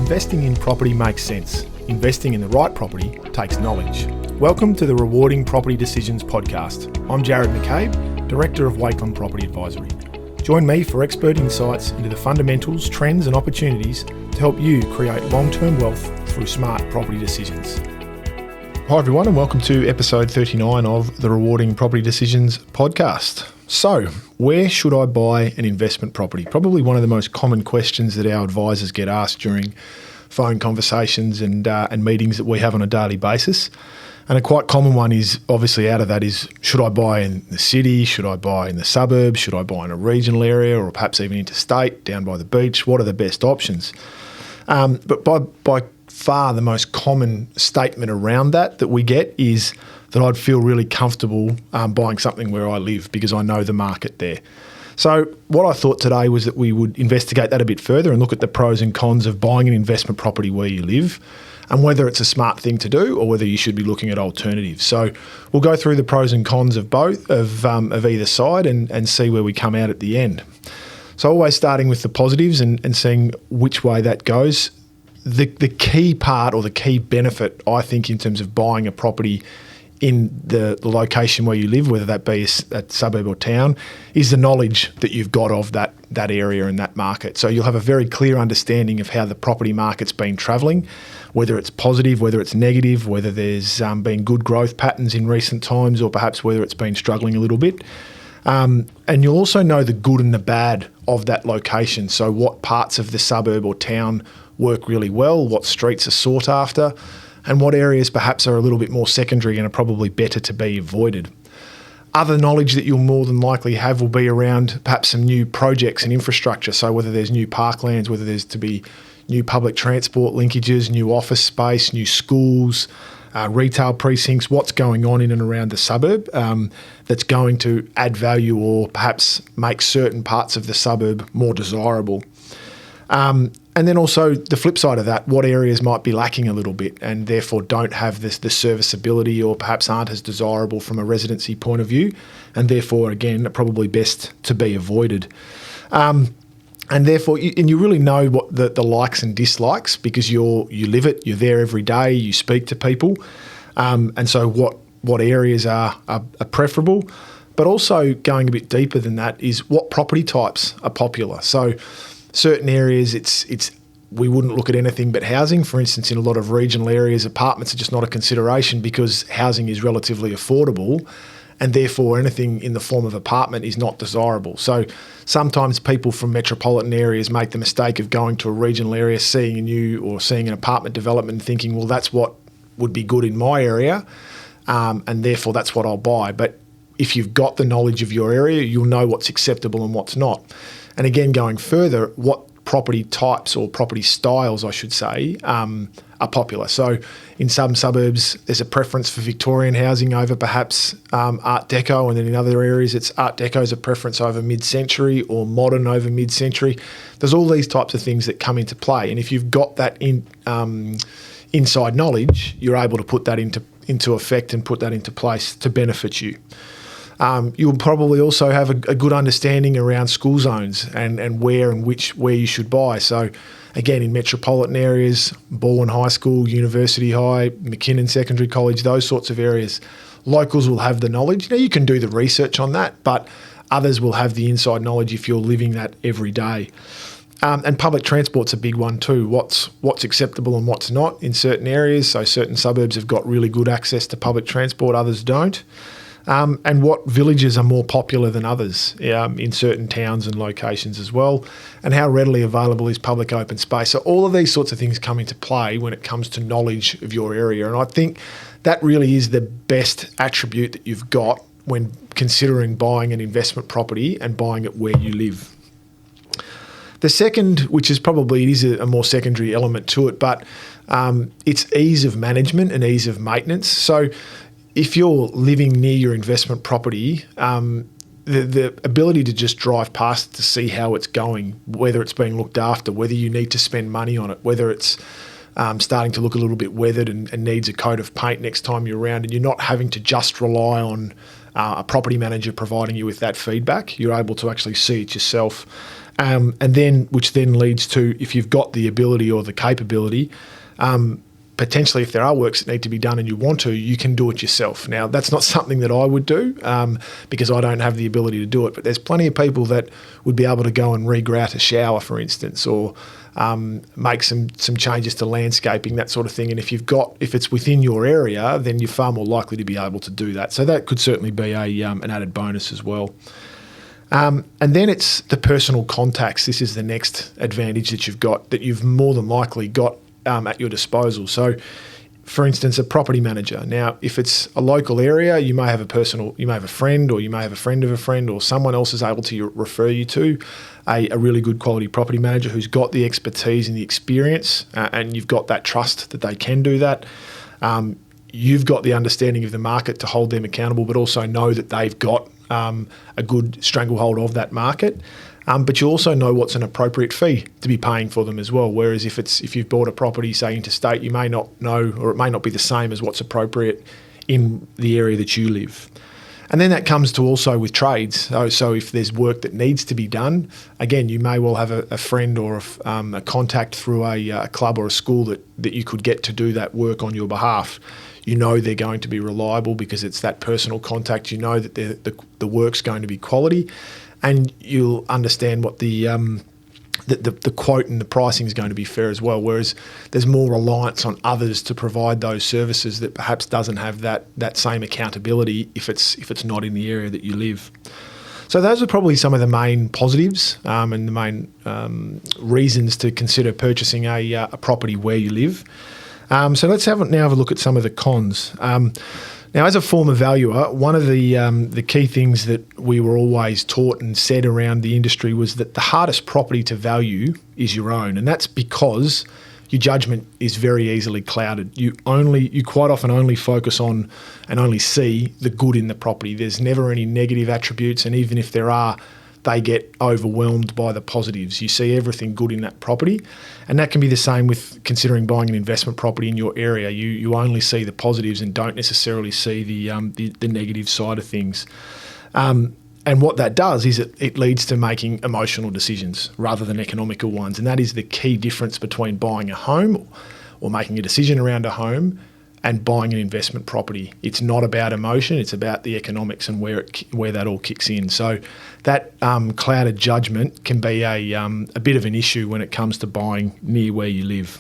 investing in property makes sense, investing in the right property takes knowledge. Welcome to the Rewarding Property Decisions podcast. I'm Jarrod McCabe, Director of Wakeland Property Advisory. Join me for expert insights into the fundamentals, trends and opportunities to help you create long-term wealth through smart property decisions. Hi everyone, and welcome to episode 39 of the Rewarding Property Decisions podcast. So, where should I buy an investment property? Probably one of the most common questions that our advisors get asked during phone conversations and meetings that we have on a daily basis. And a quite common one is, obviously out of that is, should I buy in the city? Should I buy in the suburbs? Should I buy in a regional area or perhaps even interstate, down by the beach? What are the best options? But by far the most common statement around that we get is that I'd feel really comfortable buying something where I live because I know the market there. So what I thought today was that we would investigate that a bit further and look at the pros and cons of buying an investment property where you live and whether it's a smart thing to do or whether you should be looking at alternatives. So we'll go through the pros and cons of both, of either side and see where we come out at the end. So always starting with the positives and seeing which way that goes. The key part or the key benefit, I think, in terms of buying a property in the location where you live, whether that be a suburb or town, is the knowledge that you've got of that area and that market. So you'll have a very clear understanding of how the property market's been travelling, whether it's positive, whether it's negative, whether there's been good growth patterns in recent times or perhaps whether it's been struggling a little bit. And you'll also know the good and the bad of that location. So what parts of the suburb or town work really well, what streets are sought after, and what areas perhaps are a little bit more secondary and are probably better to be avoided. Other knowledge that you'll more than likely have will be around perhaps some new projects and infrastructure. So whether there's new parklands, whether there's to be new public transport linkages, new office space, new schools, retail precincts, what's going on in and around the suburb that's going to add value or perhaps make certain parts of the suburb more desirable. And then also the flip side of that, what areas might be lacking a little bit and therefore don't have the serviceability or perhaps aren't as desirable from a residency point of view and therefore, again, are probably best to be avoided. And therefore, you really know what the likes and dislikes because you live it, you're there every day, you speak to people. And so what areas are preferable, but also going a bit deeper than that is what property types are popular. So certain areas, we wouldn't look at anything but housing. For instance, in a lot of regional areas, apartments are just not a consideration because housing is relatively affordable and therefore anything in the form of apartment is not desirable. So sometimes people from metropolitan areas make the mistake of going to a regional area, seeing an apartment development and thinking, well, that's what would be good in my area and therefore that's what I'll buy. But if you've got the knowledge of your area, you'll know what's acceptable and what's not. And again, going further, what property types or property styles, I should say, are popular. So in some suburbs, there's a preference for Victorian housing over perhaps Art Deco, and then in other areas, it's Art Deco as a preference over mid-century or modern over mid-century. There's all these types of things that come into play. And if you've got that inside knowledge, you're able to put that into effect and put that into place to benefit you. You'll probably also have a good understanding around school zones and where you should buy. So again, in metropolitan areas, Baldwin High School, University High, McKinnon Secondary College, those sorts of areas, locals will have the knowledge. Now you can do the research on that, but others will have the inside knowledge if you're living that every day. And public transport's a big one too. What's acceptable and what's not in certain areas. So certain suburbs have got really good access to public transport, others don't. And what villages are more popular than others in certain towns and locations as well, and how readily available is public open space. So all of these sorts of things come into play when it comes to knowledge of your area. And I think that really is the best attribute that you've got when considering buying an investment property and buying it where you live. The second, which is probably it is a more secondary element to it, but it's ease of management and ease of maintenance. So if you're living near your investment property, the ability to just drive past to see how it's going, whether it's being looked after, whether you need to spend money on it, whether it's starting to look a little bit weathered and needs a coat of paint next time you're around, and you're not having to just rely on a property manager providing you with that feedback. You're able to actually see it yourself which then leads to, if you've got the ability or the capability, potentially if there are works that need to be done and you want to, you can do it yourself. Now, that's not something that I would do because I don't have the ability to do it, but there's plenty of people that would be able to go and regrout a shower, for instance, or make some changes to landscaping, that sort of thing. And if it's within your area, then you're far more likely to be able to do that. So that could certainly be an added bonus as well. And then it's the personal contacts. This is the next advantage that you've got, that you've more than likely got at your disposal. So, for instance, a property manager. Now, if it's a local area, you may have a friend, or you may have a friend of a friend, or someone else is able to refer you to a really good quality property manager who's got the expertise and the experience, and you've got that trust that they can do that. You've got the understanding of the market to hold them accountable, but also know that they've got a good stranglehold of that market. But you also know what's an appropriate fee to be paying for them as well. Whereas if you've bought a property, say interstate, you may not know, or it may not be the same as what's appropriate in the area that you live. And then that comes to also with trades. So if there's work that needs to be done, again, you may well have a friend or a contact through a club or a school that you could get to do that work on your behalf. You know they're going to be reliable because it's that personal contact. You know that the work's going to be quality, and you'll understand what the quote and the pricing is going to be fair as well. Whereas there's more reliance on others to provide those services that perhaps doesn't have that same accountability if it's not in the area that you live. So those are probably some of the main positives and the main reasons to consider purchasing a property where you live. So let's have a look at some of the cons. Now, as a former valuer, one of the key things that we were always taught and said around the industry was that the hardest property to value is your own, and that's because your judgment is very easily clouded. You quite often only focus on and only see the good in the property. There's never any negative attributes, and even if there are, they get overwhelmed by the positives. You see everything good in that property, and that can be the same with considering buying an investment property in your area. You only see the positives and don't necessarily see the negative side of things. And what that does is it leads to making emotional decisions rather than economical ones, and that is the key difference between buying a home or making a decision around a home and buying an investment property. It's not about emotion, it's about the economics and where that all kicks in. So that clouded judgment can be a bit of an issue when it comes to buying near where you live.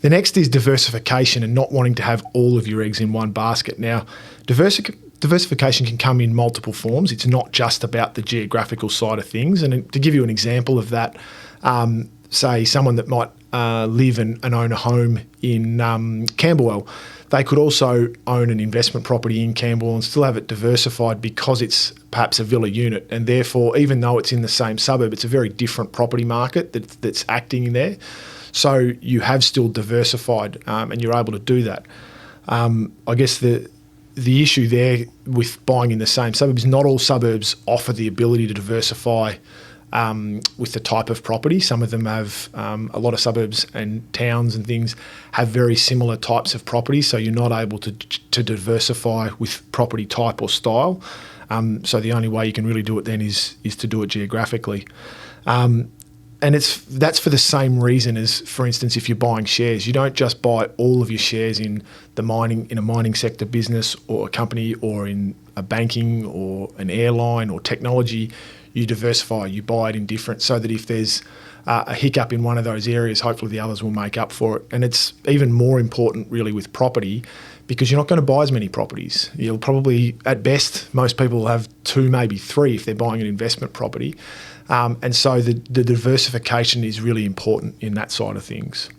The next is diversification and not wanting to have all of your eggs in one basket. Now, diversification can come in multiple forms. It's not just about the geographical side of things. And to give you an example of that, say someone that might live and own a home in Camberwell, they could also own an investment property in Camberwell and still have it diversified because it's perhaps a villa unit, and therefore, even though it's in the same suburb, it's a very different property market that's acting in there. So you have still diversified, and you're able to do that. I guess the issue there with buying in the same suburb is not all suburbs offer the ability to diversify with the type of property. Some of them have, a lot of suburbs and towns and things have very similar types of property, so you're not able to diversify with property type or style. So the only way you can really do it then is to do it geographically. And that's for the same reason as, for instance, if you're buying shares. You don't just buy all of your shares in a mining sector business or a company or in a banking or an airline or technology. You diversify, you buy it in different, so that if there's a hiccup in one of those areas, hopefully the others will make up for it. And it's even more important really with property, because you're not going to buy as many properties. You'll probably, at best, most people will have 2, maybe 3 if they're buying an investment property. And so the diversification is really important in that side of things.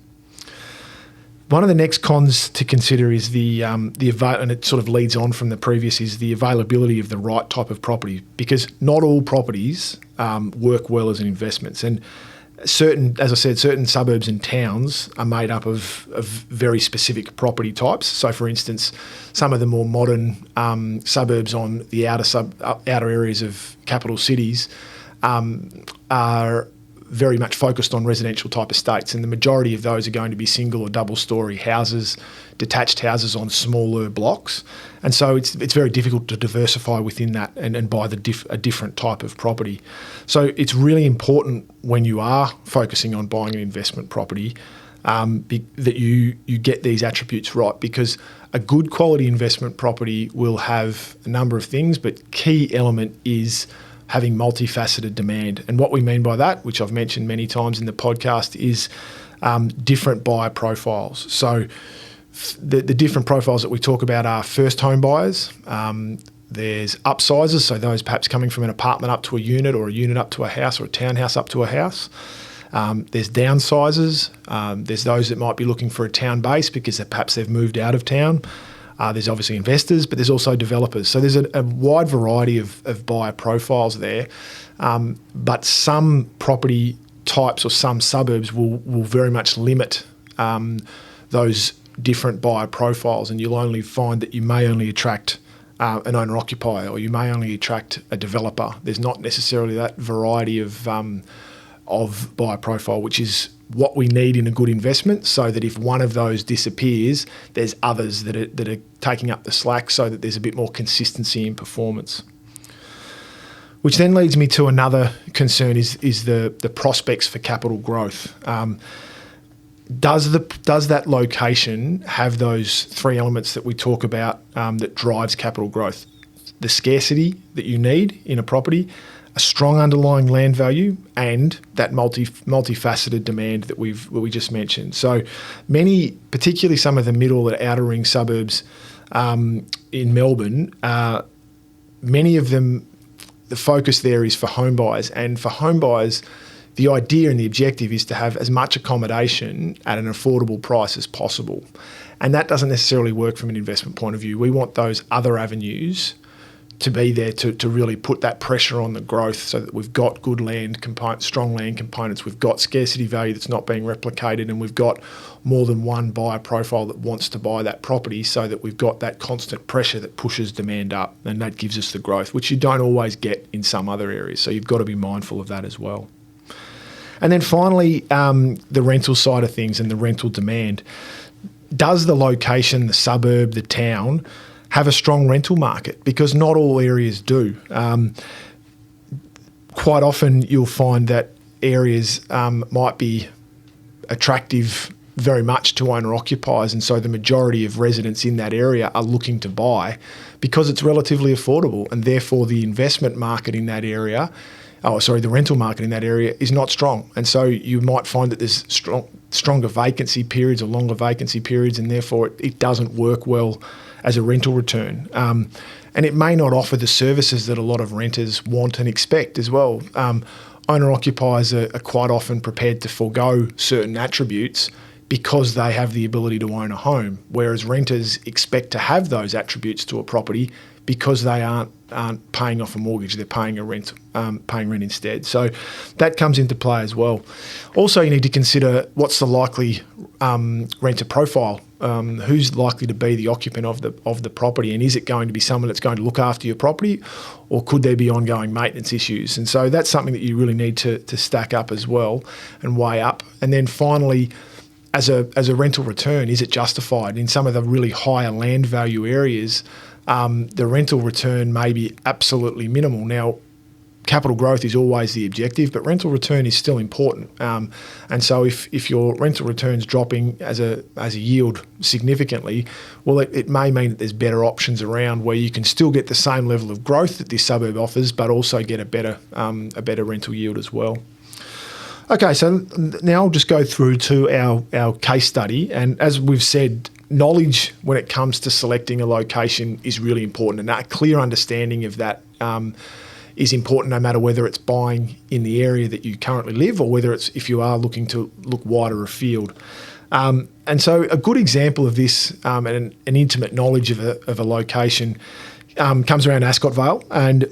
One of the next cons to consider is and it sort of leads on from the previous, is the availability of the right type of property, because not all properties work well as investments. And as I said, certain suburbs and towns are made up of very specific property types. So, for instance, some of the more modern suburbs on the outer areas of capital cities are very much focused on residential type estates, and the majority of those are going to be single or double story houses, detached houses on smaller blocks. And so it's very difficult to diversify within that and buy a different type of property. So it's really important when you are focusing on buying an investment property that you get these attributes right, because a good quality investment property will have a number of things, but key element is having multifaceted demand. And what we mean by that, which I've mentioned many times in the podcast, is different buyer profiles. So the different profiles that we talk about are first home buyers. There's upsizers, so those perhaps coming from an apartment up to a unit, or a unit up to a house, or a townhouse up to a house. There's downsizers. There's those that might be looking for a town base because perhaps they've moved out of town. There's obviously investors, but there's also developers. So there's a wide variety of buyer profiles there. But some property types or some suburbs will very much limit those different buyer profiles, and you'll only find that you may only attract an owner-occupier, or you may only attract a developer. There's not necessarily that variety of buyer profile, which is what we need in a good investment, so that if one of those disappears, there's others that are taking up the slack, so that there's a bit more consistency in performance. Which then leads me to another concern is the prospects for capital growth. Does that location have those three elements that we talk about that drives capital growth? The scarcity that you need in a property, a strong underlying land value, and that multifaceted demand that we just mentioned. So many, particularly some of the middle and outer ring suburbs in Melbourne, many of them, the focus there is for home buyers. And for home buyers, the idea and the objective is to have as much accommodation at an affordable price as possible. And that doesn't necessarily work from an investment point of view. We want those other avenues to be there to really put that pressure on the growth, so that we've got good land components, strong land components, we've got scarcity value that's not being replicated, and we've got more than one buyer profile that wants to buy that property, so that we've got that constant pressure that pushes demand up, and that gives us the growth, which you don't always get in some other areas. So you've got to be mindful of that as well. And then finally, the rental side of things and the rental demand. Does the location, the suburb, the town have a strong rental market? Because not all areas do. Quite often you'll find that areas might be attractive very much to owner-occupiers, and so the majority of residents in that area are looking to buy because it's relatively affordable, and therefore the investment market in that area, the rental market in that area is not strong. And so you might find that there's stronger vacancy periods or longer vacancy periods, and therefore it doesn't work well as a rental return. And it may not offer the services that a lot of renters want and expect as well. Owner-occupiers are quite often prepared to forego certain attributes because they have the ability to own a home, whereas renters expect to have those attributes to a property because they aren't paying off a mortgage, they're paying rent instead. So that comes into play as well. Also, you need to consider what's the likely renter profile. Who's likely to be the occupant of the property, and is it going to be someone that's going to look after your property, or could there be ongoing maintenance issues? And so that's something that you really need to stack up as well and weigh up. And then finally, as a rental return, is it justified? In some of the really higher land value areas, the rental return may be absolutely minimal. Now, capital growth is always the objective, but rental return is still important. And so if your rental return's dropping as a yield significantly, well, it may mean that there's better options around where you can still get the same level of growth that this suburb offers, but also get a better rental yield as well. Okay, so now I'll just go through to our case study. And as we've said, knowledge when it comes to selecting a location is really important, and a clear understanding of that is important, no matter whether it's buying in the area that you currently live or whether it's if you are looking to look wider afield. And so a good example of this and an intimate knowledge of a location comes around Ascot Vale, and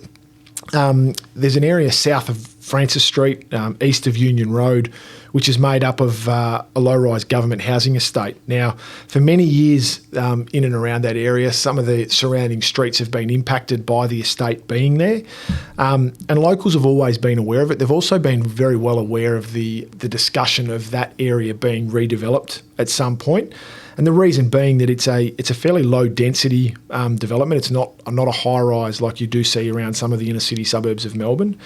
there's an area south of Francis Street, east of Union Road, which is made up of a low-rise government housing estate. Now, for many years in and around that area, some of the surrounding streets have been impacted by the estate being there, and locals have always been aware of it. They've also been very well aware of the discussion of that area being redeveloped at some point. And the reason being that it's a fairly low density development. It's not a high rise like you do see around some of the inner city suburbs of Melbourne.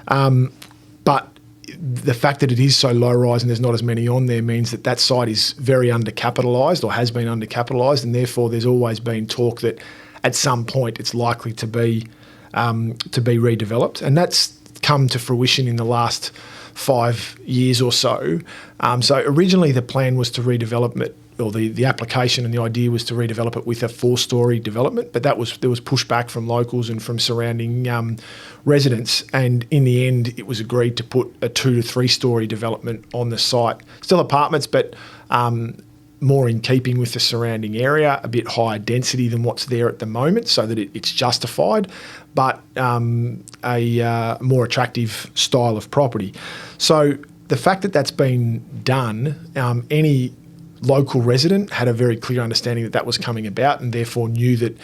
But the fact that it is so low rise and there's not as many on there means that site is very undercapitalised, or has been undercapitalised, and therefore there's always been talk that at some point it's likely to be redeveloped, and that's come to fruition in the last 5 years or so. So originally the plan was to redevelop it, or the application and the idea was to redevelop it with a 4-storey development, but there was pushback from locals and from surrounding residents, and in the end it was agreed to put a 2 to 3-storey development on the site. Still apartments, but more in keeping with the surrounding area, a bit higher density than what's there at the moment, so that it's justified, but a more attractive style of property. So the fact that that's been done, any local resident had a very clear understanding that was coming about, and therefore knew that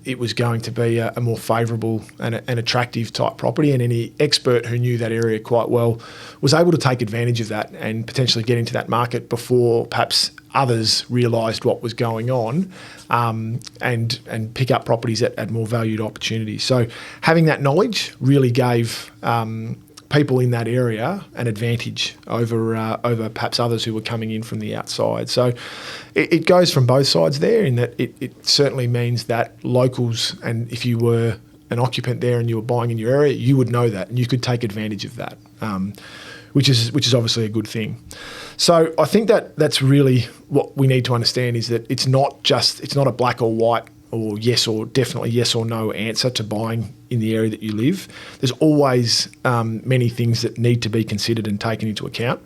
it was going to be a more favourable and attractive type property, and any expert who knew that area quite well was able to take advantage of that and potentially get into that market before perhaps others realised what was going on, and pick up properties at more valued opportunities. So having that knowledge really gave people in that area an advantage over perhaps others who were coming in from the outside. So it goes from both sides there, in that it certainly means that locals, and if you were an occupant there and you were buying in your area, you would know that and you could take advantage of that, which is obviously a good thing. So I think that's really what we need to understand, is that it's not a black or white, or definitely yes or no answer to buying in the area that you live. There's always many things that need to be considered and taken into account.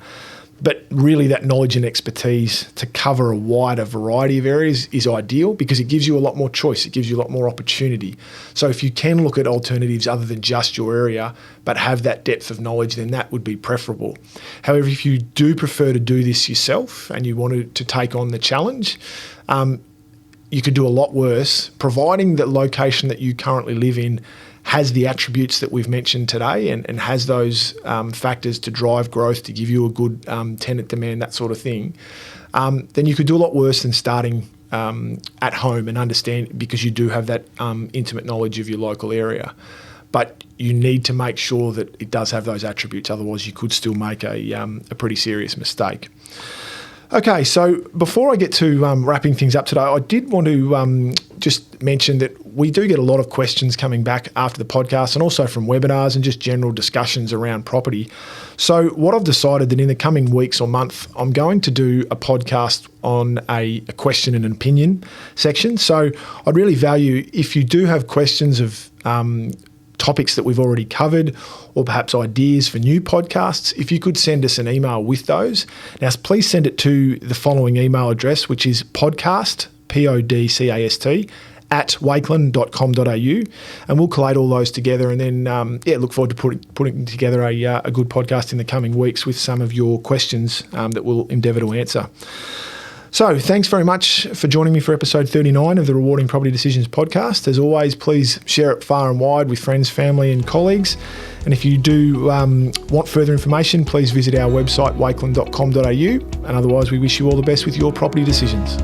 But really that knowledge and expertise to cover a wider variety of areas is ideal, because it gives you a lot more choice. It gives you a lot more opportunity. So if you can look at alternatives other than just your area, but have that depth of knowledge, then that would be preferable. However, if you do prefer to do this yourself and you wanted to take on the challenge, you could do a lot worse, providing that location that you currently live in has the attributes that we've mentioned today, and has those factors to drive growth, to give you a good tenant demand, that sort of thing. Then you could do a lot worse than starting at home and understand, because you do have that intimate knowledge of your local area. But you need to make sure that it does have those attributes, otherwise you could still make a pretty serious mistake. Okay, so before I get to wrapping things up today, I did want to just mention that we do get a lot of questions coming back after the podcast, and also from webinars and just general discussions around property. So what I've decided that in the coming weeks or month, I'm going to do a podcast on a question and an opinion section. So I'd really value if you do have questions of topics that we've already covered, or perhaps ideas for new podcasts, if you could send us an email with those. Now, please send it to the following email address, which is podcast, podcast, @wakeland.com.au, and we'll collate all those together, and then look forward to putting together a good podcast in the coming weeks with some of your questions that we'll endeavour to answer. So thanks very much for joining me for episode 39 of the Rewarding Property Decisions podcast. As always, please share it far and wide with friends, family and colleagues. And if you do want further information, please visit our website, wakeland.com.au. And otherwise, we wish you all the best with your property decisions.